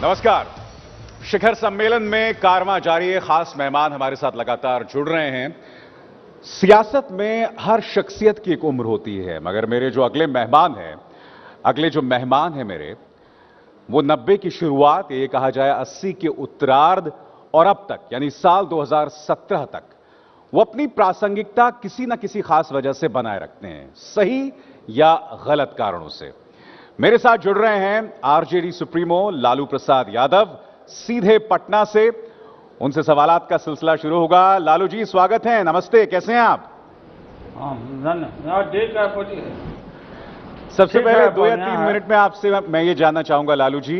नमस्कार। शिखर सम्मेलन में कारवां जारी है। खास मेहमान हमारे साथ लगातार जुड़ रहे हैं। सियासत में हर शख्सियत की एक उम्र होती है, मगर मेरे जो अगले मेहमान हैं मेरे, वो 90 की शुरुआत, ये कहा जाए 80 के उत्तरार्ध और अब तक यानी साल 2017 तक वो अपनी प्रासंगिकता किसी न किसी खास वजह से बनाए रखते हैं, सही या गलत कारणों से। मेरे साथ जुड़ रहे हैं आरजेडी सुप्रीमो लालू प्रसाद यादव, सीधे पटना से। उनसे सवालात का सिलसिला शुरू होगा। लालू जी, स्वागत है, नमस्ते, कैसे हैं आप? सबसे पहले 2 या 3 मिनट में आपसे मैं ये जानना चाहूंगा लालू जी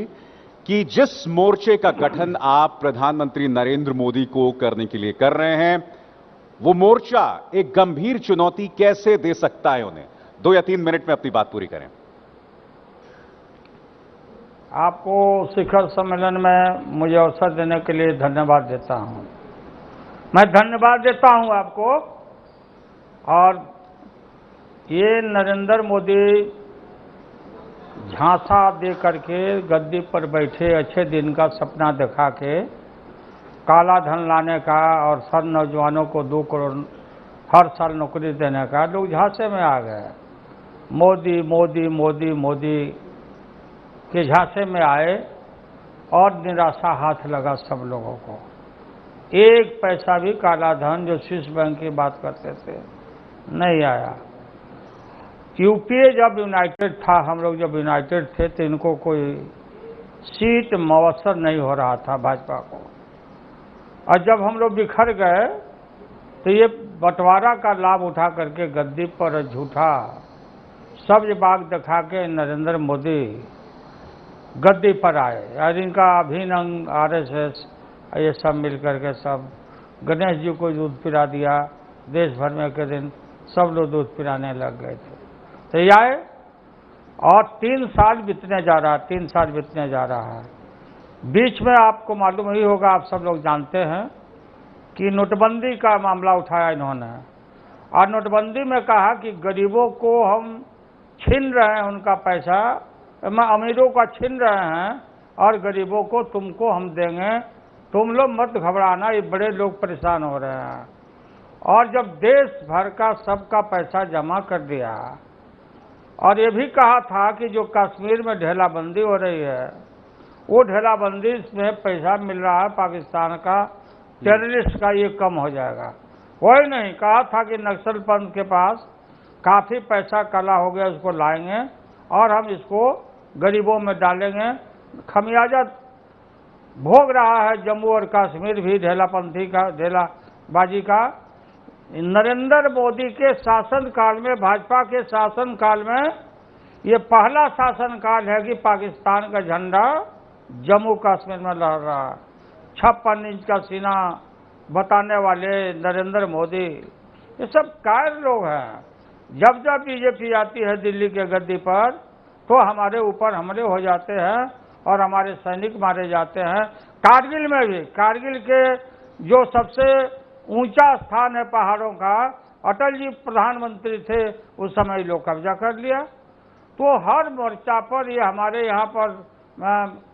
कि जिस मोर्चे का गठन आप प्रधानमंत्री नरेंद्र मोदी को करने के लिए कर रहे हैं, वो मोर्चा एक गंभीर चुनौती कैसे दे सकता है उन्हें? 2 या 3 मिनट में अपनी बात पूरी करें। आपको शिखर सम्मेलन में मुझे अवसर देने के लिए धन्यवाद देता हूं। मैं धन्यवाद देता हूं आपको। और ये नरेंद्र मोदी झांसा दे करके गद्दी पर बैठे अच्छे दिन का सपना दिखा के काला धन लाने का और सब नौजवानों को 2 करोड़ हर साल नौकरी देने का, लोग झांसे में आ गए। मोदी मोदी मोदी मोदी के झांसे में आए और निराशा हाथ लगा सब लोगों को। एक पैसा भी काला धन जो स्विस बैंक की बात करते थे नहीं आया। यूपीए जब यूनाइटेड था, हम लोग जब यूनाइटेड थे तो इनको कोई सीट मवसर नहीं हो रहा था भाजपा को। और जब हम लोग बिखर गए तो ये बंटवारा का लाभ उठा करके गद्दी पर झूठा सब्ज बाग दिखा के नरेंद्र मोदी गद्दी पर आए। और इनका अभिन्न आरएसएस ये सब मिल करके सब गणेश जी को दूध पिला दिया। देश भर में के दिन सब लोग दूध पिलाने लग गए थे। तो ये आए और 3 साल बीतने जा रहा है, 3 साल बीतने जा रहा है। बीच में आपको मालूम ही होगा, आप सब लोग जानते हैं कि नोटबंदी का मामला उठाया इन्होंने। और नोटबंदी में कहा कि गरीबों को हम छीन रहे हैं उनका पैसा, अमीरों का छीन रहे हैं और गरीबों को तुमको हम देंगे, तुम लोग मत घबराना, ये बड़े लोग परेशान हो रहे हैं। और जब देश भर का सबका पैसा जमा कर दिया और ये भी कहा था कि जो कश्मीर में ढेलाबंदी हो रही है, वो ढेलाबंदी में पैसा मिल रहा है पाकिस्तान का, टेररिस्ट का, ये कम हो जाएगा। वही नहीं, कहा था कि नक्सल पंथ के पास काफ़ी पैसा काला हो गया, उसको लाएंगे और हम इसको गरीबों में डालेंगे। खमियाजा भोग रहा है जम्मू और कश्मीर भी ढेलापंथी का, ढेलाबाजी का। नरेंद्र मोदी के शासनकाल में, भाजपा के शासनकाल में ये पहला शासनकाल है कि पाकिस्तान का झंडा जम्मू कश्मीर में लहर रहा है। 56 इंच का सीना बताने वाले नरेंद्र मोदी, ये सब कायर लोग हैं। जब जब बीजेपी आती है दिल्ली के गद्दी पर तो हमारे ऊपर हमले हो जाते हैं और हमारे सैनिक मारे जाते हैं। कारगिल में भी, कारगिल के जो सबसे ऊंचा स्थान है पहाड़ों का, अटल जी प्रधानमंत्री थे उस समय लोग कब्जा कर लिया। तो हर मोर्चा पर ये हमारे यहाँ पर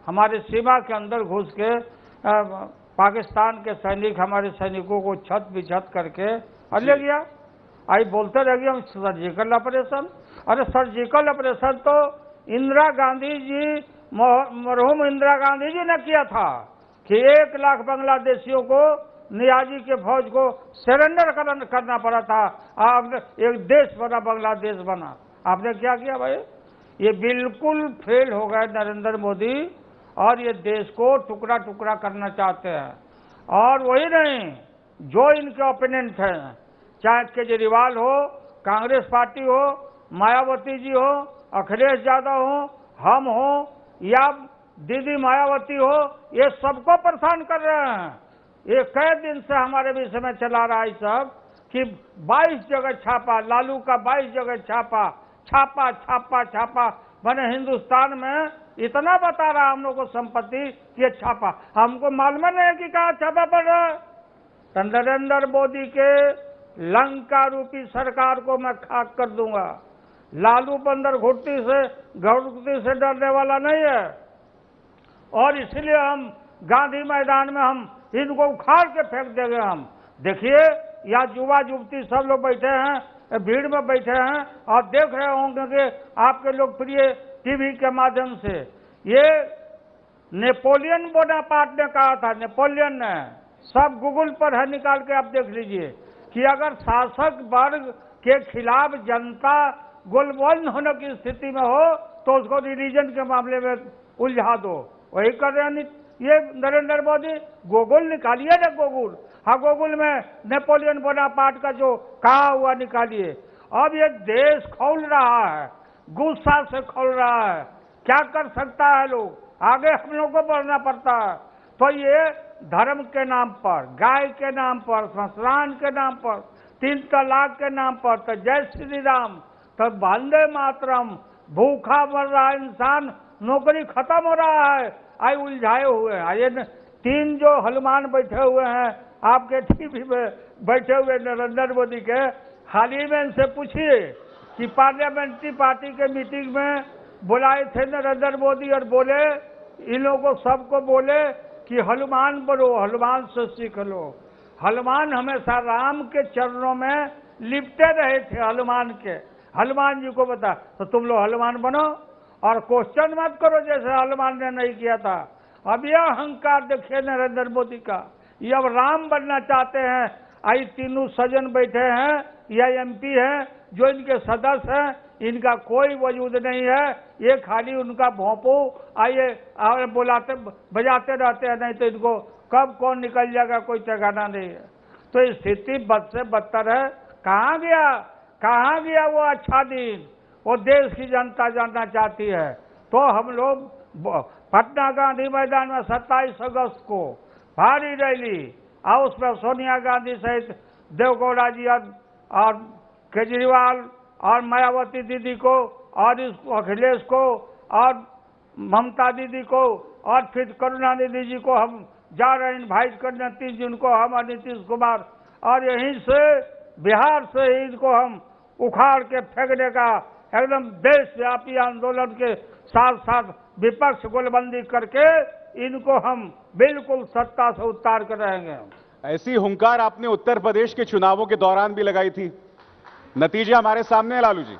हमारे सीमा के अंदर घुस के पाकिस्तान के सैनिक हमारे सैनिकों को छत बिछत करके ले गया। आई बोलते रह गए हम सर्जिकल ऑपरेशन। अरे सर्जिकल ऑपरेशन तो इंदिरा गांधी जी, मरहूम इंदिरा गांधी जी ने किया था कि 1 लाख बांग्लादेशियों को, नियाजी के फौज को सरेंडर करना पड़ा था। आपने एक देश बना, बांग्लादेश बना। आपने क्या किया भाई? ये बिल्कुल फेल हो गए नरेंद्र मोदी और ये देश को टुकड़ा टुकड़ा करना चाहते हैं। और वही नहीं, जो इनके ओपोनेंट हैं, चाहे केजरीवाल हो, कांग्रेस पार्टी हो, मायावती जी हो, अखिलेश यादव हो, हम हो या दीदी मायावती हो, ये सबको परेशान कर रहे हैं। ये कई दिन से हमारे विषय में चला रहा है सब कि 22 जगह छापा, लालू का 22 जगह छापा, छापा छापा छापा। मैंने हिंदुस्तान में इतना बता रहा हम लोग को संपत्ति ये छापा, हमको मालूम नहीं है कि कहाँ छापा पड़ रहा है। तो नरेंद्र मोदी के लंका रूपी सरकार को मैं खाक कर दूंगा। लालू बंदर घुट्टी से डरने वाला नहीं है। और इसलिए हम गांधी मैदान में हम इनको उखाड़ के फेंक देंगे। हम देखिए यहाँ युवा युवती सब लोग बैठे हैं, भीड़ में बैठे हैं और देख रहे होंगे कि आपके लोकप्रिय टीवी के माध्यम से ये नेपोलियन बोनापार्ट ने कहा था, नेपोलियन ने, सब गूगल पर है, निकाल के आप देख लीजिए कि अगर शासक वर्ग के खिलाफ जनता गोलबंद होने की स्थिति में हो तो उसको रिलीजन के मामले में उलझा दो। वही कर रहे हैं ये नरेंद्र मोदी। गूगल निकालिए ना, गूगल, हाँ गूगल में नेपोलियन बोनापार्ट का जो कहा हुआ निकालिए। अब ये देश खौल रहा है, गुस्सा से खौल रहा है, क्या कर सकता है लोग, आगे हम लोग को बढ़ना पड़ता है। तो ये धर्म के नाम पर, गाय के नाम पर, संस्कृत के नाम पर, 3 तलाक के नाम पर, तो जय श्री राम, तो वंदे मातरम, भूखा मर रहा इंसान, नौकरी खत्म हो रहा है, आई उलझाए हुए हैं। ये 3 जो हनुमान बैठे हुए हैं आपके टीवी में बैठे हुए नरेंद्र मोदी के, हाल ही में इनसे पूछिए कि पार्लियामेंट्री पार्टी के मीटिंग में बुलाए थे नरेंद्र मोदी और बोले, इन लोगों को सबको बोले कि हनुमान बनो, हनुमान से सीख लो। हनुमान हमेशा राम के चरणों में लिपटे रहे थे, हनुमान के। हनुमान जी को बता तो तुम लोग हनुमान बनो और क्वेश्चन मत करो जैसे हनुमान ने नहीं किया था। अब यह अहंकार देखिए नरेंद्र मोदी का, ये अब राम बनना चाहते हैं। आई तीनों सज्जन बैठे हैं या एमपी हैं जो इनके सदस्य हैं, इनका कोई वजूद नहीं है, ये खाली उनका भोंपू आइए बुलाते बजाते रहते हैं, नहीं तो इनको कब कौन निकल जाएगा कोई ठिकाना नहीं है। तो स्थिति बद से बदतर है। कहाँ गया वो अच्छा दिन, वो देश की जनता जानना चाहती है। तो हम लोग पटना गांधी मैदान में 27 अगस्त को भारी रैली, और उसमें सोनिया गांधी सहित देवगौड़ा जी और केजरीवाल और मायावती दीदी को और इस अखिलेश को और ममता दीदी को और फिर करुणानिधि जी को हम जा रहे हैं इनवाइट करने 30 जून को, हम और नीतीश कुमार, और यहीं से बिहार से ही इनको हम उखाड़ के फेंकने का एकदम देशव्यापी आंदोलन के साथ साथ विपक्ष गोलबंदी करके इनको हम बिल्कुल सत्ता से उतार कर रहेंगे। ऐसी हुंकार आपने उत्तर प्रदेश के चुनावों के दौरान भी लगाई थी, नतीजे हमारे सामने है लालू जी।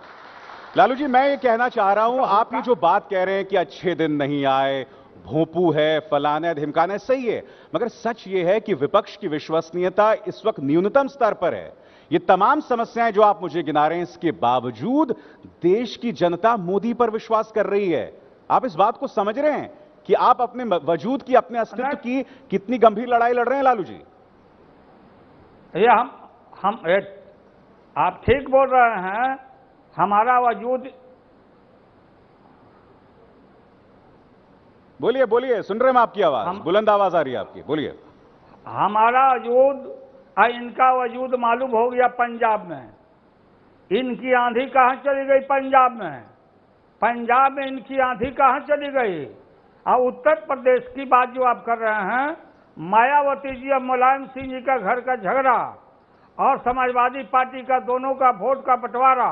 लालू जी, मैं ये कहना चाह रहा हूं, आप ये जो बात कह रहे हैं कि अच्छे दिन नहीं आए, भोंपू है, फलाना है, ढिमकाना है, सही है, मगर सच ये है कि विपक्ष की विश्वसनीयता इस वक्त न्यूनतम स्तर पर है। ये तमाम समस्याएं जो आप मुझे गिना रहे हैं, इसके बावजूद देश की जनता मोदी पर विश्वास कर रही है। आप इस बात को समझ रहे हैं कि आप अपने वजूद की, अपने अस्तित्व की कितनी गंभीर लड़ाई लड़ रहे हैं लालू जी? ये आप ठीक बोल रहे हैं। हमारा वजूद, बोलिए बोलिए, सुन रहे हैं हम आपकी आवाज, बुलंद आवाज आ रही है आपकी, बोलिए। हमारा वजूद इनका वजूद मालूम हो गया पंजाब में। इनकी आंधी कहां चली गई पंजाब में, पंजाब में इनकी आंधी कहां चली गई। और उत्तर प्रदेश की बात जो आप कर रहे हैं, मायावती जी और मुलायम सिंह जी का घर का झगड़ा और समाजवादी पार्टी का दोनों का वोट का बंटवारा,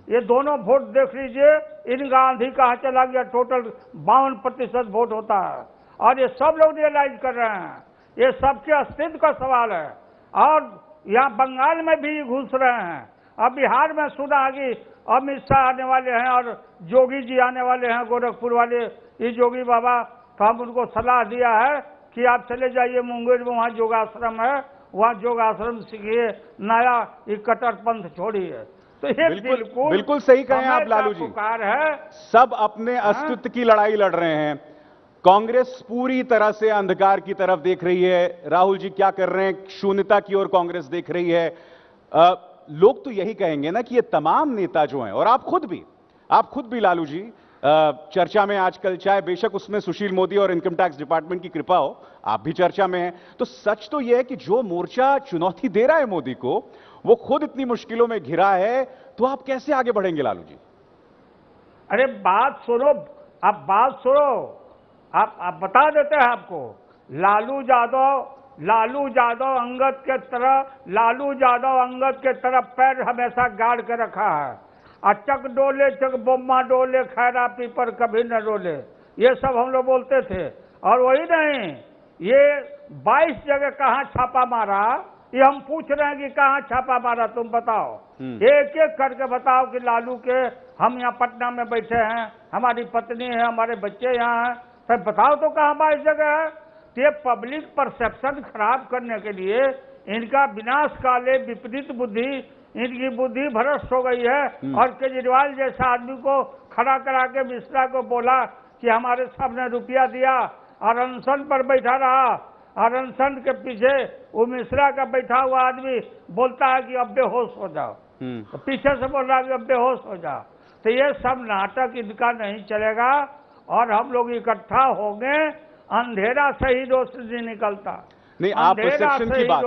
ये दोनों वोट देख लीजिए, इनका आंधी कहां चला गया। टोटल 52% वोट होता है और ये सब लोग रियलाइज कर रहे हैं, ये सबके अस्तित्व का सवाल है। और यहाँ बंगाल में भी घुस रहे हैं। अब बिहार में सुना कि अमित शाह आने वाले हैं और जोगी जी आने वाले हैं, गोरखपुर वाले ये जोगी बाबा। तो हम उनको सलाह दिया है कि आप चले जाइए मुंगेर में, वहाँ योगाश्रम है, वहाँ योगाश्रम सीखिए, नया ये कट्टरपंथ छोड़िए। तो ये बिल्कुल सही कहें आप लालू जी, है। सब अपने अस्तित्व की लड़ाई लड़ रहे हैं। कांग्रेस पूरी तरह से अंधकार की तरफ देख रही है। राहुल जी क्या कर रहे हैं, शून्यता की ओर कांग्रेस देख रही है। लोग तो यही कहेंगे ना कि ये तमाम नेता जो हैं, और आप खुद भी लालू जी चर्चा में आजकल, चाहे बेशक उसमें सुशील मोदी और इनकम टैक्स डिपार्टमेंट की कृपा हो, आप भी चर्चा में हैं। तो सच तो यह है कि जो मोर्चा चुनौती दे रहा है मोदी को, वो खुद इतनी मुश्किलों में घिरा है, तो आप कैसे आगे बढ़ेंगे लालू जी? अरे बात सुनो, आप बात सुनो, आप बता देते हैं आपको। लालू यादव अंगद के तरह पैर हमेशा गाड़ के रखा है। चक डोले चक बोम्मा डोले, खैरा पीपर कभी न डोले, ये सब हम लोग बोलते थे। और वही नहीं, ये 22 जगह कहाँ छापा मारा, ये हम पूछ रहे हैं कि कहाँ छापा मारा, तुम बताओ। एक एक करके बताओ कि लालू के, हम यहाँ पटना में बैठे हैं, हमारी पत्नी है, हमारे बच्चे यहाँ हैं, सब बताओ तो कहाँ 22 जगह है। ये पब्लिक परसेप्शन खराब करने के लिए इनका विनाश काले विपरीत बुद्धि, इनकी बुद्धि भ्रष्ट हो गई है। और केजरीवाल जैसा आदमी को खड़ा करा के मिश्रा को बोला कि हमारे सामने रुपया दिया और अनशन पर बैठा रहा, और अनशन के पीछे वो मिश्रा का बैठा हुआ आदमी बोलता है कि अब बेहोश हो जाओ, तो पीछे से बोल रहा है कि अब बेहोश हो जाओ। तो ये सब नाटक इनका नहीं चलेगा, और हम लोग इकट्ठा होंगे, अंधेरा से ही रोशनी निकलता। नहीं, आप परसेप्शन की बात,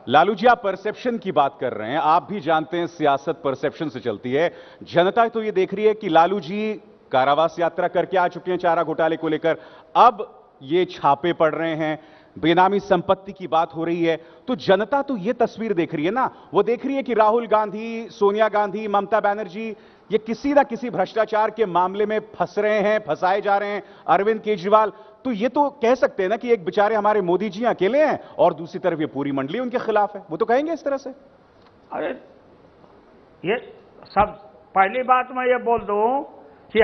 लालू जी आप परसेप्शन की बात कर रहे हैं। आप भी जानते हैं सियासत परसेप्शन से चलती है। जनता तो ये देख रही है कि लालू जी कारावास यात्रा करके आ चुके हैं चारा घोटाले को लेकर, अब ये छापे पड़ रहे हैं, बेनामी संपत्ति की बात हो रही है, तो जनता तो ये तस्वीर देख रही है ना। वो देख रही है कि राहुल गांधी, सोनिया गांधी, ममता बनर्जी ये किसी ना किसी भ्रष्टाचार के मामले में फंस रहे हैं, फंसाए जा रहे हैं, अरविंद केजरीवाल। तो ये तो कह सकते हैं ना कि एक बेचारे हमारे मोदी जी अकेले हैं और दूसरी तरफ ये पूरी मंडली उनके खिलाफ है, वो तो कहेंगे इस तरह से। अरे ये सब, पहली बात मैं ये बोल दूं कि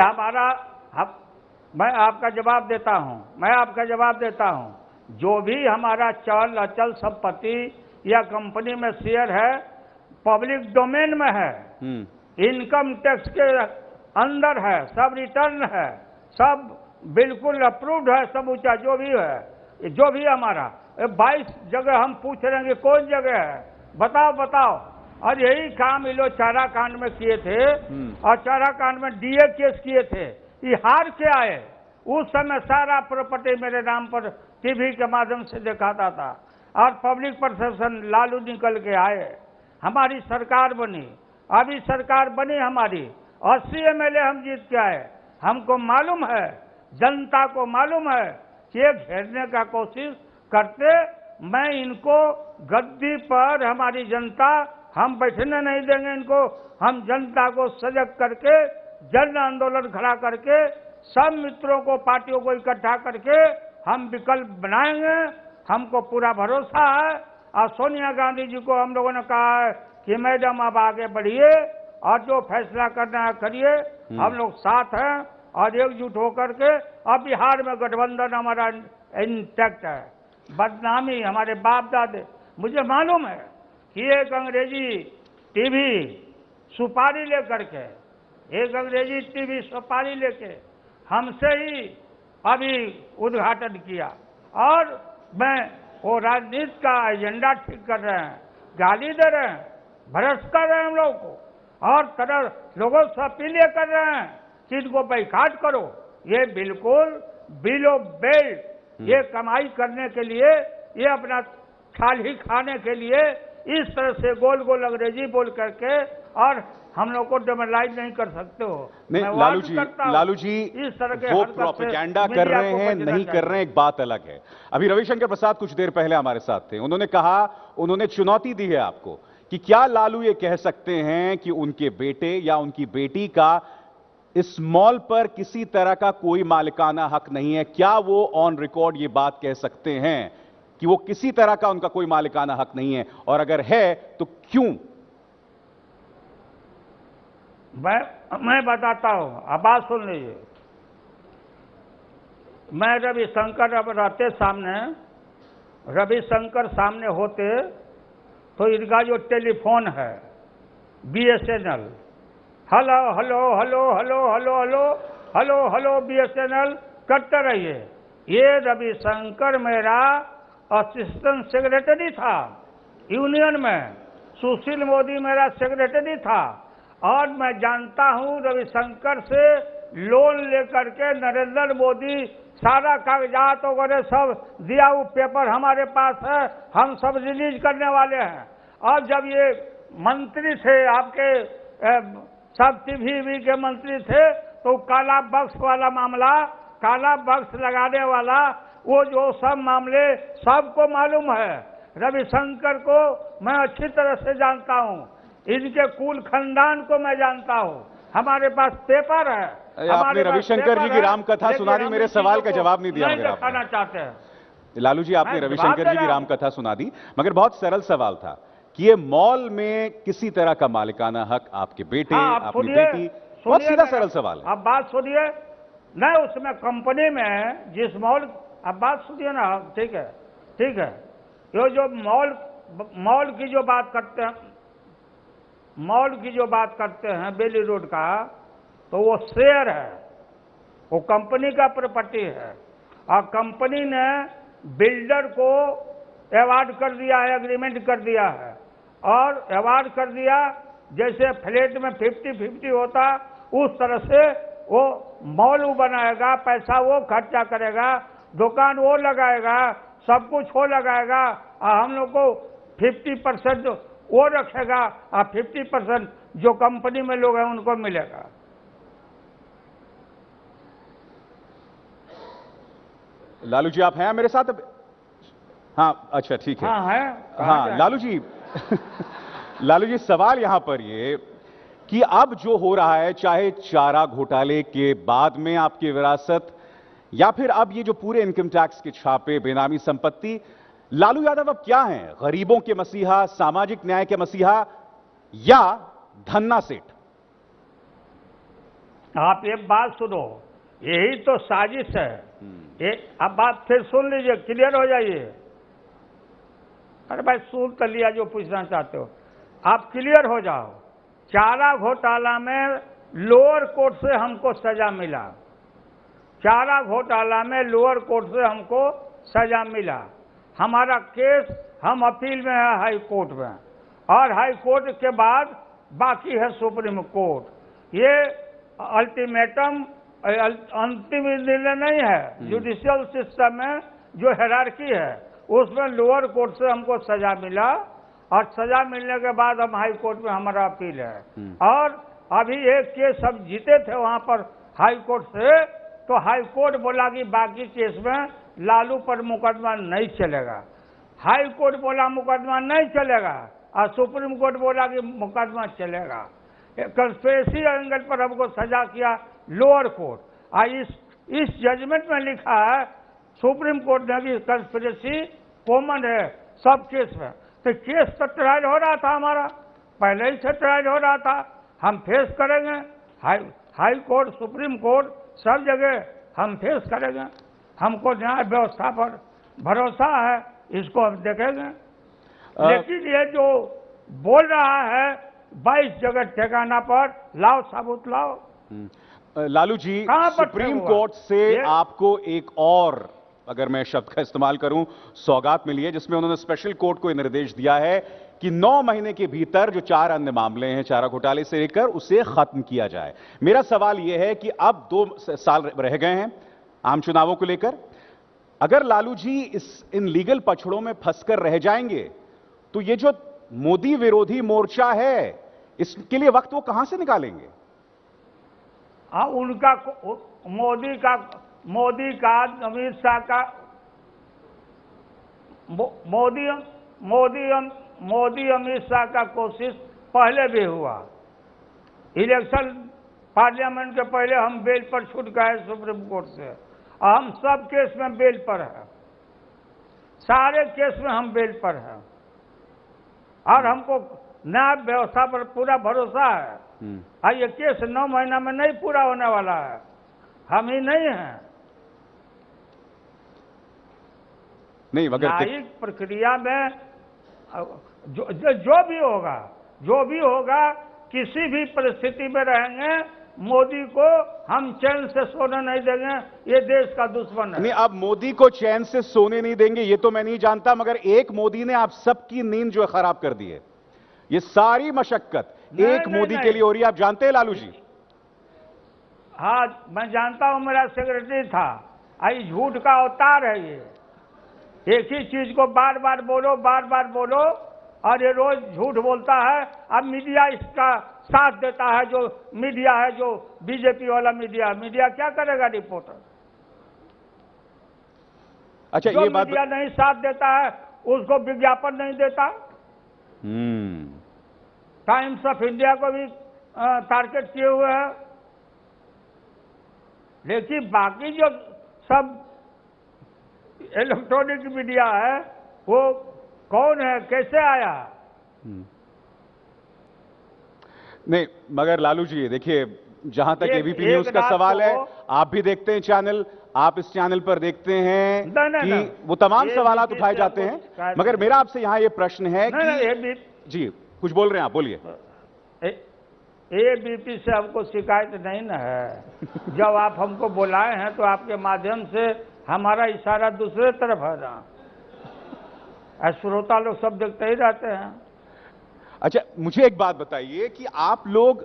मैं आपका जवाब देता हूं, जो भी हमारा चल अचल संपत्ति या कंपनी में शेयर है पब्लिक डोमेन में है, इनकम टैक्स के अंदर है, सब रिटर्न है, सब बिल्कुल अप्रूव्ड है, सब ऊंचा जो भी है, जो भी हमारा 22 जगह हम पूछ रहे हैं कि कौन जगह है, बताओ। और यही काम ये लोग चारा कांड में किए थे, और चारा कांड में डीए केस किए थे, ये हार के आए। उस समय सारा प्रॉपर्टी मेरे नाम पर टीवी के माध्यम से दिखाता था, और पब्लिक परसेप्शन लालू निकल के आए, हमारी सरकार बनी, अभी सरकार बनी हमारी, 80 एमएलए हम जीत के आए। हमको मालूम है, जनता को मालूम है कि ये घेरने का कोशिश करते, मैं इनको गद्दी पर हमारी जनता, हम बैठने नहीं देंगे इनको, हम जनता को सजग करके जन आंदोलन खड़ा करके सब मित्रों को, पार्टियों को इकट्ठा करके हम विकल्प बनाएंगे। हमको पूरा भरोसा है, और सोनिया गांधी जी को हम लोगों ने कहा है कि मैडम अब आगे बढ़िए और जो फैसला करना है करिए, हम लोग साथ हैं और एकजुट होकर के। अब बिहार में गठबंधन हमारा इंटैक्ट है, बदनामी हमारे बाप दादे, मुझे मालूम है कि एक अंग्रेजी टीवी सुपारी लेकर के, हमसे ही अभी उद्घाटन किया, और मैं वो राजनीति का एजेंडा ठीक कर रहे हैं, गाली दे रहे हैं, भ्रष्ट कर रहे हैं हम लोग को, और तरह लोगों से अपील कर रहे हैं कि इनको बाइकाट करो। ये बिल्कुल बिलो बेल्ट, ये कमाई करने के लिए, ये अपना थाल ही खाने के लिए इस तरह से गोल गोल अंग्रेजी बोल करके, और हम लोग को डेमोरलाइज नहीं कर सकते हो। नहीं लालू जी इस तरह के वो प्रोपेगेंडा कर रहे हैं, नहीं कर रहे हैं, एक बात अलग है। अभी रविशंकर प्रसाद कुछ देर पहले हमारे साथ थे, उन्होंने कहा, उन्होंने चुनौती दी है आपको कि क्या लालू ये कह सकते हैं कि उनके बेटे या उनकी बेटी का इस मॉल पर किसी तरह का कोई मालिकाना हक नहीं है? क्या वो ऑन रिकॉर्ड ये बात कह सकते हैं कि वो किसी तरह का उनका कोई मालिकाना हक नहीं है, और अगर है तो क्यों? मैं बताता हूं, अब बात सुन लीजिए। मैं रविशंकर अब रहते सामने, रविशंकर सामने होते तो इनका जो टेलीफोन है BSNL, hello hello hello hello hello hello hello hello BSNL करते रहिए। ये रविशंकर मेरा असिस्टेंट सेक्रेटरी था यूनियन में, सुशील मोदी मेरा सेक्रेटरी था, और मैं जानता हूं रविशंकर से लोन लेकर के नरेंद्र मोदी सारा कागजात वगैरह सब दिया, वो पेपर हमारे पास है, हम सब रिलीज करने वाले हैं। और जब ये मंत्री थे आपके, सब टीवी के मंत्री थे, तो काला बक्स वाला मामला, काला बक्स लगाने वाला, वो जो सब मामले सबको मालूम है। रविशंकर को मैं अच्छी तरह से जानता हूं, इनके कुल खानदान को मैं जानता हूं, हमारे पास पेपर है। आपने हमारे पास रविशंकर पेपर जी की है, रामकथा लेकिन सुना दी, हम मेरे इन सवाल चीजों का को जवाब नहीं दिया नहीं मगर आपने। दिखाना चाहते हैं। लालू जी, आपने मैं जवाब रविशंकर दे जी की रहा हूं। रामकथा सुना दी, मगर बहुत सरल सवाल था कि ये मॉल में किसी तरह का मालिकाना हक आपके बेटे, हाँ, आप आपकी सुनिए, बेटी, बहुत सीधा सरल सवाल है। अब बात सुनिए। नहीं, उसमें कंपनी में जिस मॉल, अब बात सुनिए ना, ठीक है, ठीक है। ये जो मॉल की जो बात करते हैं, मॉल की जो बात करते हैं बेली रोड का, तो वो शेयर है, वो कंपनी का प्रॉपर्टी है। और कंपनी ने बिल्डर को अवार्ड कर दिया है, एग्रीमेंट कर दिया है, और अवार्ड कर दिया जैसे फ्लैट में 50-50 होता, उस तरह से वो मॉल वो बनाएगा, पैसा वो खर्चा करेगा, दुकान वो लगाएगा, सब कुछ वो लगाएगा, और हम लोग को 50% वो रखेगा, और 50% जो कंपनी में लोग हैं उनको मिलेगा। लालू जी, आप हैं मेरे साथ अब? हाँ, अच्छा, ठीक है। हाँ है। हाँ लालू जी, लालू जी, सवाल यहां पर ये कि अब जो हो रहा है, चाहे चारा घोटाले के बाद में आपकी विरासत, या फिर अब ये जो पूरे इनकम टैक्स के छापे, बेनामी संपत्ति, लालू यादव अब क्या हैं? गरीबों के मसीहा, सामाजिक न्याय के मसीहा, या धन्ना सेठ? आप ये बात सुनो, यही तो साजिश है। ये अब बात फिर सुन लीजिए, क्लियर हो जाइए। अरे भाई, सुन कर लिया जो पूछना चाहते हो, आप क्लियर हो जाओ। चारा घोटाला में लोअर कोर्ट से हमको सजा मिला। चारा घोटाला में लोअर कोर्ट से हमको सजा मिला। हमारा केस, हम अपील में है हाई कोर्ट में, और हाई कोर्ट के बाद बाकी है सुप्रीम कोर्ट। ये अल्टीमेटम अंतिम निर्णय नहीं है। जुडिशियल सिस्टम में जो हायरार्की है उसमें लोअर कोर्ट से हमको सजा मिला, और सजा मिलने के बाद हम हाई कोर्ट में हमारा अपील है। और अभी एक केस हम जीते थे वहां पर हाई कोर्ट से, तो हाई कोर्ट बोला कि बाकी केस में लालू पर मुकदमा नहीं चलेगा। हाई कोर्ट बोला मुकदमा नहीं चलेगा, और सुप्रीम कोर्ट बोला कि मुकदमा चलेगा। कंस्पिरेसी एंगल पर हमको सजा किया लोअर कोर्ट, और इस जजमेंट में लिखा है सुप्रीम कोर्ट ने भी कंस्पिरेसी कॉमन है सब केस में। तो केस तो ट्रायल हो रहा था हमारा, पहले ही से ट्रायल हो रहा था। हम फेस करेंगे, हाई कोर्ट, सुप्रीम कोर्ट, सब जगह हम फेस करेंगे। हमको न्याय व्यवस्था पर भरोसा है, इसको हम देखेंगे। लेकिन ये जो बोल रहा है 22 जगह ठिकाना पर लाओ सबूत लाओ। लालू जी, सुप्रीम कोर्ट से आपको एक और, अगर मैं शब्द का इस्तेमाल करूं, सौगात मिली है, जिसमें उन्होंने स्पेशल कोर्ट को निर्देश दिया है कि 9 महीने के भीतर जो 4 अन्य मामले हैं चारा घोटाले से लेकर, उसे खत्म किया जाए। मेरा सवाल यह है कि अब 2 साल रह गए हैं आम चुनावों को लेकर, अगर लालू जी इन लीगल पछड़ों में फंसकर रह जाएंगे, तो ये जो मोदी विरोधी मोर्चा है, इसके लिए वक्त वो कहां से निकालेंगे? उनका मोदी का अमित शाह का मोदी अमित शाह का कोशिश पहले भी हुआ। इलेक्शन पार्लियामेंट के पहले हम बेल पर छूट गए सुप्रीम कोर्ट से, और हम सब केस में बेल पर है, सारे केस में हम बेल पर हैं, और हमको न्याय व्यवस्था पर पूरा भरोसा है। ये केस 9 महीना में नहीं पूरा होने वाला है, हम ही नहीं हैं। नहीं, मगर न्यायिक प्रक्रिया में जो भी होगा, किसी भी परिस्थिति में रहेंगे, मोदी को हम चैन से सोने नहीं देंगे, ये देश का दुश्मन है। नहीं, अब मोदी को चैन से सोने नहीं देंगे ये तो मैं नहीं जानता, मगर एक मोदी ने आप सबकी नींद जो है खराब कर दी है। ये सारी मशक्कत एक मोदी के लिए हो रही है, आप जानते हैं लालू जी? हाँ, मैं जानता हूं, मेरा सेक्रेटरी था। आई झूठ का अवतार है ये, एक ही चीज को बार बार बोलो, और ये रोज झूठ बोलता है। अब मीडिया इसका साथ देता है, जो मीडिया है, जो बीजेपी वाला मीडिया क्या करेगा रिपोर्टर? अच्छा, जो ये बात मीडिया नहीं साथ देता है उसको विज्ञापन नहीं देता। टाइम्स ऑफ इंडिया को भी टारगेट किए हुए हैं। लेकिन बाकी जो सब इलेक्ट्रॉनिक मीडिया है वो कौन है, कैसे आया? नहीं, मगर लालू जी देखिए, जहां तक एक- एबीपी एक न्यूज का रात सवाल है, को- आप भी देखते हैं चैनल, आप इस चैनल पर देखते हैं नहीं, कि वो तमाम सवालात ABP उठाए से जाते हमको हैं, शिकायत मगर नहीं। मेरा आपसे यहां ये प्रश्न है नहीं, कि जी कुछ बोल रहे हैं आप, बोलिए। ABP से हमको शिकायत नहीं न है। जब आप हमको बुलाए हैं तो आपके माध्यम से हमारा इशारा दूसरे तरफ है ना, श्रोता लोग सब देखते ही रहते हैं। अच्छा, मुझे एक बात बताइए कि आप लोग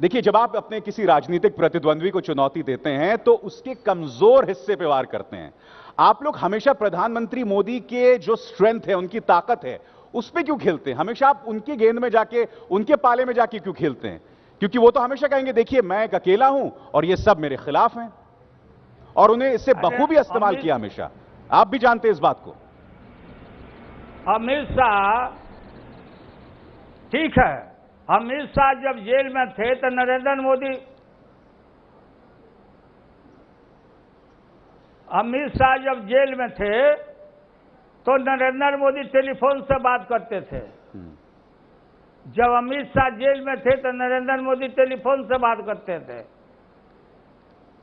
देखिए, जब आप अपने किसी राजनीतिक प्रतिद्वंद्वी को चुनौती देते हैं तो उसके कमजोर हिस्से पे वार करते हैं। आप लोग हमेशा प्रधानमंत्री मोदी के जो स्ट्रेंथ है, उनकी ताकत है, उस पे क्यों खेलते हैं? हमेशा आप उनकी गेंद में जाके, उनके पाले में जाके क्यों खेलते हैं? क्योंकि वो तो हमेशा कहेंगे देखिए मैं एक अकेला हूं और ये सब मेरे खिलाफ हैं, और उन्हें इससे बखूबी इस्तेमाल किया हमेशा। आप भी जानते हैं इस बात को। अमित शाह, ठीक है, अमित शाह जब जेल में थे तो नरेंद्र मोदी, अमित शाह जब जेल में थे तो नरेंद्र मोदी टेलीफोन से बात करते थे। जब अमित शाह जेल में थे तो नरेंद्र मोदी टेलीफोन से बात करते थे।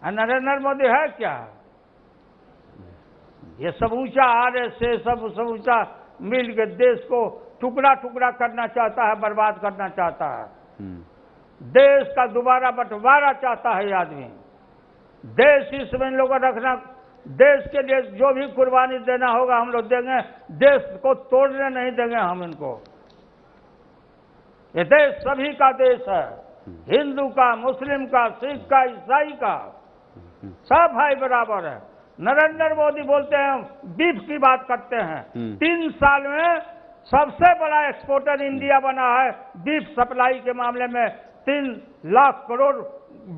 नरेंद्र मोदी है क्या? ये सब ऊंचा RSS सब ऊंचा मिल के देश को टुकड़ा टुकड़ा करना चाहता है, बर्बाद करना चाहता है। देश का दोबारा बंटवारा चाहता है ये आदमी। देश इसमें इन लोगों को रखना, देश के लिए जो भी कुर्बानी देना होगा हम लोग देंगे। देश को तोड़ने नहीं देंगे हम इनको। ये देश सभी का देश है, हिंदू का, मुस्लिम का, सिख का, ईसाई का, सब भाई बराबर है। नरेंद्र मोदी बोलते हैं, बीफ की बात करते हैं। 3 साल में सबसे बड़ा एक्सपोर्टर इंडिया बना है बीफ सप्लाई के मामले में। 3 लाख करोड़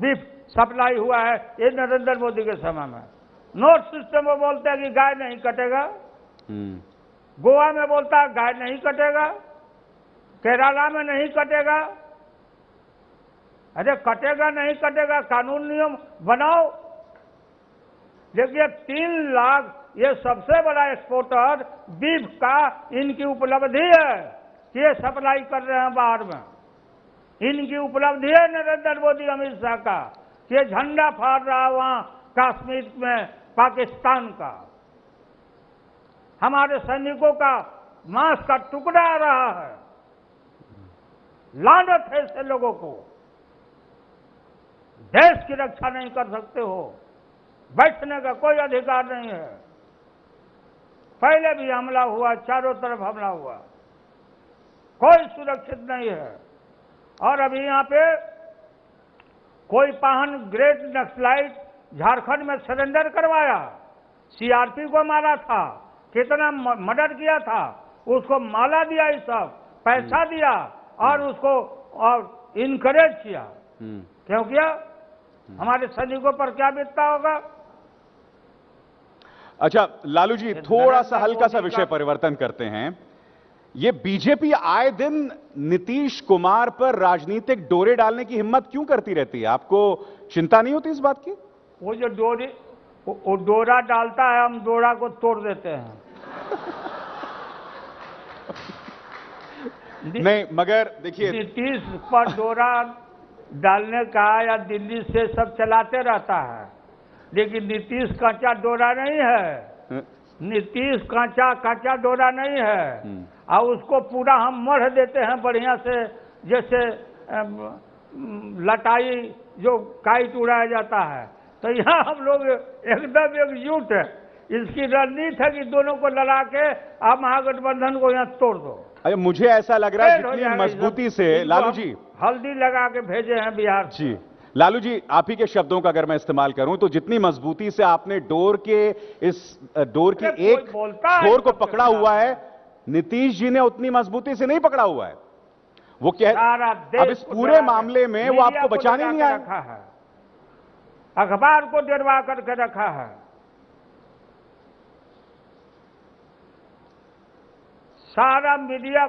बीफ सप्लाई हुआ है ये नरेंद्र मोदी के समय में। नोट सिस्टम में बोलते हैं कि गाय नहीं कटेगा, गोवा में बोलता है गाय नहीं कटेगा, केरला में नहीं कटेगा। अरे कटेगा नहीं कटेगा, कानून नियम बनाओ। देखिए 3 लाख, ये सबसे बड़ा एक्सपोर्टर बीफ का इनकी उपलब्धि है कि ये सप्लाई कर रहे हैं बाहर में। इनकी उपलब्धि है नरेंद्र मोदी अमित शाह का कि ये झंडा फहर रहा वहां कश्मीर में पाकिस्तान का। हमारे सैनिकों का मांस का टुकड़ा आ रहा है। लानत है ऐसे लोगों को। देश की रक्षा नहीं कर सकते हो, बैठने का कोई अधिकार नहीं है। पहले भी हमला हुआ, चारों तरफ हमला हुआ, कोई सुरक्षित नहीं है। और अभी यहाँ पे कोई पाहन ग्रेट नक्सलाइट झारखंड में सरेंडर करवाया, CRP को मारा था, कितना मर्डर किया था, उसको माला दिया, ये सब पैसा दिया और उसको और इनकरेज किया। क्यों किया? हमारे सैनिकों पर क्या बीतता होगा? अच्छा लालू जी, थोड़ा सा हल्का सा विषय परिवर्तन करते हैं। ये बीजेपी आए दिन नीतीश कुमार पर राजनीतिक डोरे डालने की हिम्मत क्यों करती रहती है? आपको चिंता नहीं होती इस बात की? वो जो वो डोरा डालता है, हम डोरा को तोड़ देते हैं। नहीं, मगर देखिए, नीतीश पर डोरा डालने का या दिल्ली से सब चलाते रहता है, लेकिन नीतीश कांचा डोरा नहीं है। नीतीश कांचा डोरा नहीं है। और उसको पूरा हम मढ़ देते हैं बढ़िया से, जैसे लटाई जो काइट उड़ाया जाता है। तो यहाँ हम लोग एकदम एकजुट है। इसकी रणनीति है कि दोनों को लड़ा के आप महागठबंधन को यहाँ तोड़ दो। अरे मुझे ऐसा लग रहा है जितनी मजबूती से, लालू जी, हल्दी लगा के भेजे हैं बिहार जी। लालू जी, आप ही के शब्दों का अगर मैं इस्तेमाल करूं तो जितनी मजबूती से आपने डोर के एक छोर को पकड़ा हुआ है, नीतीश जी ने उतनी मजबूती से नहीं पकड़ा हुआ है। वो अब इस पूरे मामले में वो आपको बचाने नहीं आया। अखबार को डरवा करके रखा है। सारा मीडिया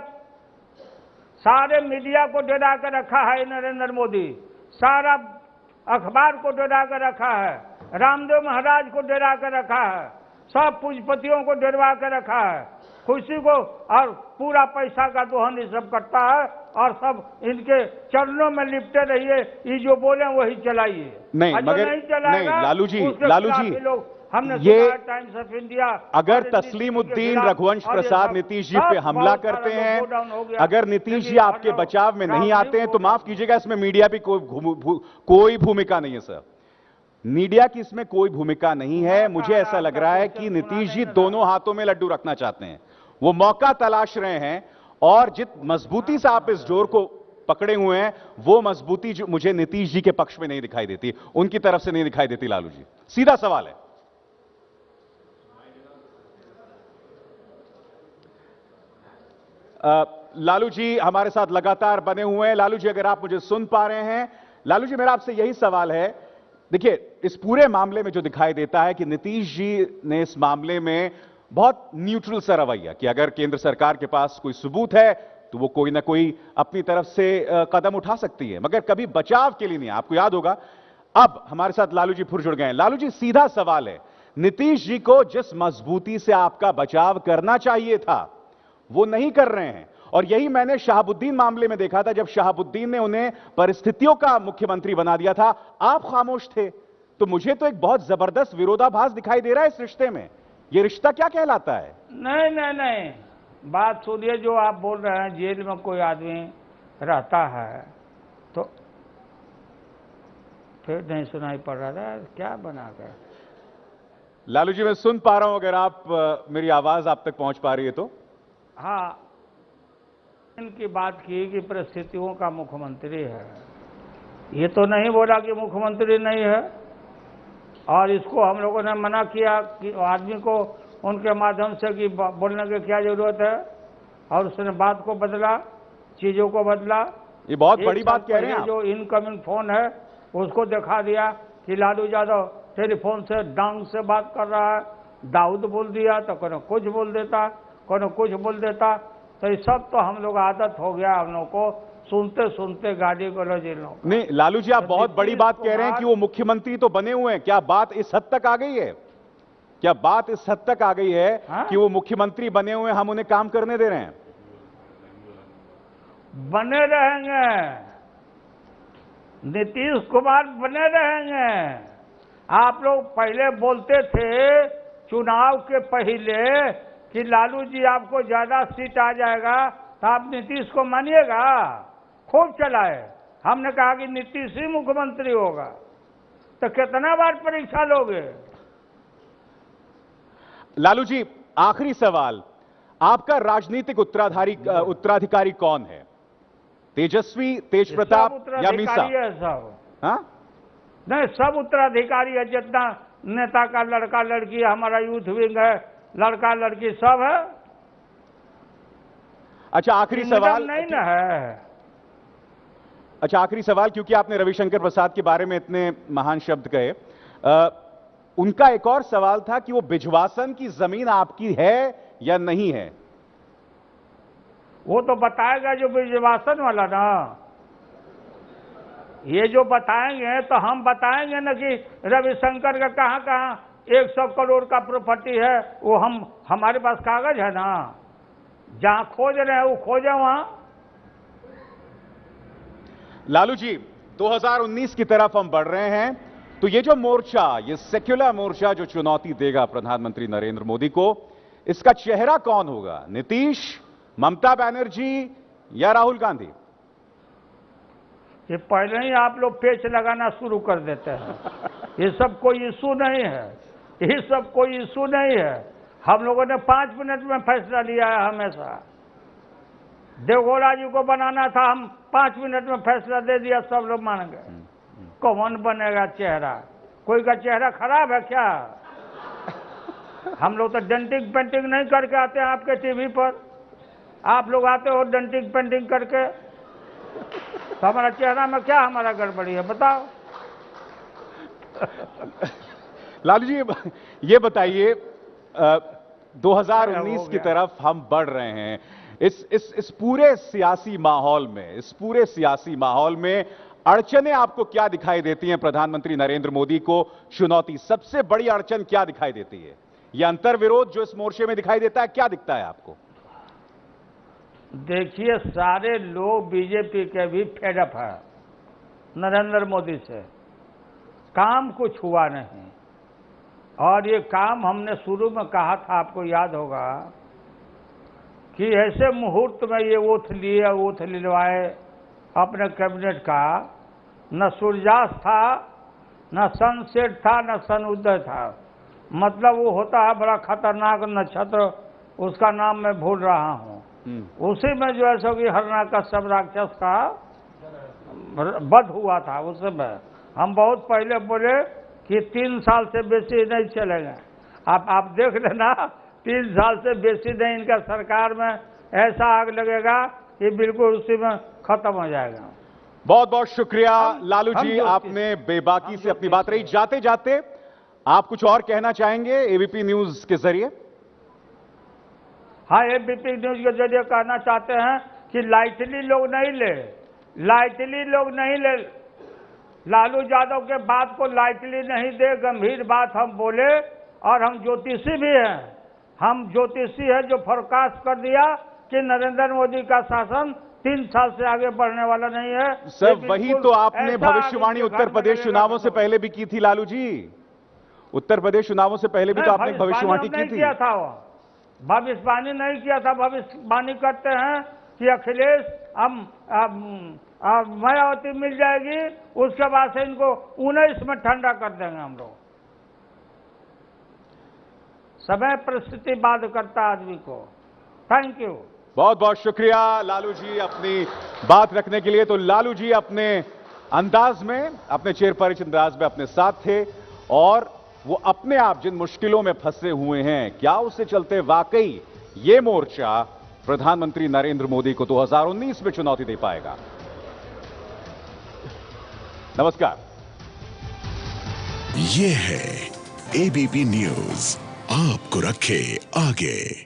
सारे मीडिया को डरा कर रखा है नरेंद्र मोदी, सारा अखबार को डरा कर रखा है, रामदेव महाराज को डरा कर रखा है, सब पूंजीपतियों को डरवा कर रखा है, खुशी को, और पूरा पैसा का दोहन ये सब करता है और सब इनके चरणों में लिपटे रहिए, ये जो बोले वही चलाइए। नहीं मगर नहीं लालू जी लोग हमने ये टाइम्स ऑफ इंडिया, अगर तस्लीमुद्दीन रघुवंश प्रसाद नीतीश जी पे हमला करते हैं, अगर नीतीश जी आपके बचाव में नहीं आते हैं, तो माफ कीजिएगा, इसमें मीडिया की कोई भूमिका नहीं है सर। मीडिया की इसमें कोई भूमिका नहीं है। मुझे ऐसा लग रहा है कि नीतीश जी दोनों हाथों में लड्डू रखना चाहते हैं, वो मौका तलाश रहे हैं, और जित मजबूती से आप इस जोर को पकड़े हुए हैं, वो मजबूती जो मुझे नीतीश जी के पक्ष में नहीं दिखाई देती, उनकी तरफ से नहीं दिखाई देती। लालू जी, सीधा सवाल है, लालू जी हमारे साथ लगातार बने हुए हैं। लालू जी, अगर आप मुझे सुन पा रहे हैं, लालू जी मेरा आपसे यही सवाल है, देखिए इस पूरे मामले में जो दिखाई देता है कि नीतीश जी ने इस मामले में बहुत न्यूट्रल सा रवैया कि अगर केंद्र सरकार के पास कोई सबूत है तो वो कोई ना कोई अपनी तरफ से कदम उठा सकती है, मगर कभी बचाव के लिए नहीं। आपको याद होगा, अब हमारे साथ लालू जी फिर जुड़ गए हैं। लालू जी, सीधा सवाल है, नीतीश जी को जिस मजबूती से आपका बचाव करना चाहिए था वो नहीं कर रहे हैं, और यही मैंने शहाबुद्दीन मामले में देखा था। जब शहाबुद्दीन ने उन्हें परिस्थितियों का मुख्यमंत्री बना दिया था, आप खामोश थे। तो मुझे तो एक बहुत जबरदस्त विरोधाभास दिखाई दे रहा है इस रिश्ते में। ये रिश्ता क्या कहलाता है? नहीं नहीं नहीं, बात सुनिए, जो आप बोल रहे हैं जेल में कोई आदमी रहता है तो फिर नहीं सुनाई पड़ रहा था, क्या बना कर। लालू जी, मैं सुन पा रहा हूं, अगर आप मेरी आवाज आप तक पहुंच पा रही है तो। हाँ, इनकी बात की कि परिस्थितियों का मुख्यमंत्री है, ये तो नहीं बोला कि मुख्यमंत्री नहीं है, और इसको हम लोगों ने मना किया कि आदमी को उनके माध्यम से कि बोलने की क्या जरूरत है, और उसने बात को बदला, चीजों को बदला। ये बहुत बड़ी बात कह रहे हैं आप। जो इनकमिंग फोन है उसको दिखा दिया कि लालू यादव टेलीफोन से डांग से बात कर रहा है, दाऊद बोल दिया तो कोनो कुछ बोल देता, कोनो कुछ बोल देता। तो ये सब तो हम लोग आदत हो गया हम लोग को, सुनते सुनते गाड़ी को लो। नहीं लालू जी, आप बहुत बड़ी बात कह रहे हैं कि वो मुख्यमंत्री तो बने हुए हैं। क्या बात इस हद तक आ गई है? क्या बात इस हद तक आ गई है कि वो मुख्यमंत्री बने हुए हैं, हम उन्हें काम करने दे रहे हैं? बने रहेंगे, नीतीश कुमार बने रहेंगे। आप लोग पहले बोलते थे चुनाव के पहले कि लालू जी आपको ज्यादा सीट आ जाएगा तो आप नीतीश को मानिएगा, खूब चलाए। हमने कहा कि नीतीश ही मुख्यमंत्री होगा, तो कितना बार परीक्षा लोगे? लालू जी, आखिरी सवाल, आपका राजनीतिक उत्तराधिकारी कौन है? तेजस्वी, तेज प्रताप या मीसा? है सब। हाँ? नहीं, सब उत्तराधिकारी है, जितना नेता का लड़का लड़की, हमारा यूथ विंग है, लड़का लड़की सब है। अच्छा, आखिरी सवाल नहीं ना है। अच्छा, आखिरी सवाल, क्योंकि आपने रविशंकर प्रसाद के बारे में इतने महान शब्द कहे, उनका एक और सवाल था कि वो बिजवासन की जमीन आपकी है या नहीं है? वो तो बताएगा जो बिजवासन वाला ना, ये जो बताएंगे तो हम बताएंगे ना कि रविशंकर का कहां कहां 100 करोड़ का प्रॉपर्टी है, वो हमारे पास कागज है ना, जहां खोज रहे हैं वो खोजे वहां। लालू जी, 2019 की तरफ हम बढ़ रहे हैं, तो ये जो मोर्चा, ये सेक्युलर मोर्चा जो चुनौती देगा प्रधानमंत्री नरेंद्र मोदी को, इसका चेहरा कौन होगा? नीतीश, ममता बनर्जी या राहुल गांधी? ये पहले ही आप लोग पेच लगाना शुरू कर देते हैं। ये सब कोई इशू नहीं है, ये सब कोई इशू नहीं है। हम लोगों ने 5 मिनट में फैसला लिया है हमेशा। देवगौड़ा जी को बनाना था, हम 5 मिनट में फैसला दे दिया, सब लोग मान गए। कौन बनेगा चेहरा? कोई का चेहरा खराब है क्या? हम लोग तो डेंटिंग पेंटिंग नहीं करके आते हैं आपके टीवी पर, आप लोग आते हो डेंटिंग पेंटिंग करके, तो हमारा चेहरा में क्या हमारा गड़बड़ी है बताओ? लालू जी, ये बताइए, 2019 की तरफ हम बढ़ रहे हैं, इस पूरे सियासी माहौल में अड़चनें आपको क्या दिखाई देती हैं? प्रधानमंत्री नरेंद्र मोदी को चुनौती, सबसे बड़ी अड़चन क्या दिखाई देती है? यह अंतर्विरोध जो इस मोर्चे में दिखाई देता है, क्या दिखता है आपको? देखिए, सारे लोग बीजेपी के भी फेडअप है नरेंद्र मोदी से। काम कुछ हुआ नहीं, और ये काम हमने शुरू में कहा था, आपको याद होगा, कि ऐसे मुहूर्त में ये ओथ लिलवाए अपने कैबिनेट का। न सूर्यास्त था, न सनसेट था, न सनउदय था। मतलब वो होता है बड़ा खतरनाक नक्षत्र, उसका नाम मैं भूल रहा हूँ। उसी में जो है सो कि हिरण्यकश्यप राक्षस का वध हुआ था। उस समय हम बहुत पहले बोले कि 3 साल से बेसी नहीं चलेंगे। आप देख लेना, 3 साल से बेसी नहीं इनका सरकार में ऐसा आग लगेगा कि बिल्कुल उसी में खत्म हो जाएगा। बहुत बहुत शुक्रिया लालू जी, आपने बेबाकी से अपनी बात रही। जाते जाते आप कुछ और कहना चाहेंगे एबीपी न्यूज के जरिए? हाँ, एबीपी न्यूज के जरिए कहना चाहते हैं कि लाइटली लोग नहीं ले, लालू यादव के बात को लाइटली नहीं दे। गंभीर बात हम बोले, और हम ज्योतिषी भी हैं। हम ज्योतिषी है जो फोरकास्ट कर दिया कि नरेंद्र मोदी का शासन 3 साल से आगे बढ़ने वाला नहीं है। सर, वही तो आपने भविष्यवाणी उत्तर प्रदेश चुनावों से पहले भी की थी लालू जी। उत्तर प्रदेश चुनावों से पहले भी तो आपने भविष्यवाणी की थी। किया था, वो भविष्यवाणी नहीं किया था। भविष्यवाणी करते हैं कि अखिलेश मायावती मिल जाएगी, उसके बाद से इनको 19 में ठंडा कर देंगे हम लोग। समय परिस्थिति बात करता आदमी को। Thank you. बहुत बहुत शुक्रिया लालू जी अपनी बात रखने के लिए। तो लालू जी अपने अंदाज में, अपने चेहरे अंदाज में अपने साथ थे, और वो अपने आप जिन मुश्किलों में फंसे हुए हैं, क्या उससे चलते वाकई ये मोर्चा प्रधानमंत्री नरेंद्र मोदी को 2019 में चुनौती दे पाएगा? नमस्कार। ये है एबीपी न्यूज, आपको रखे आगे।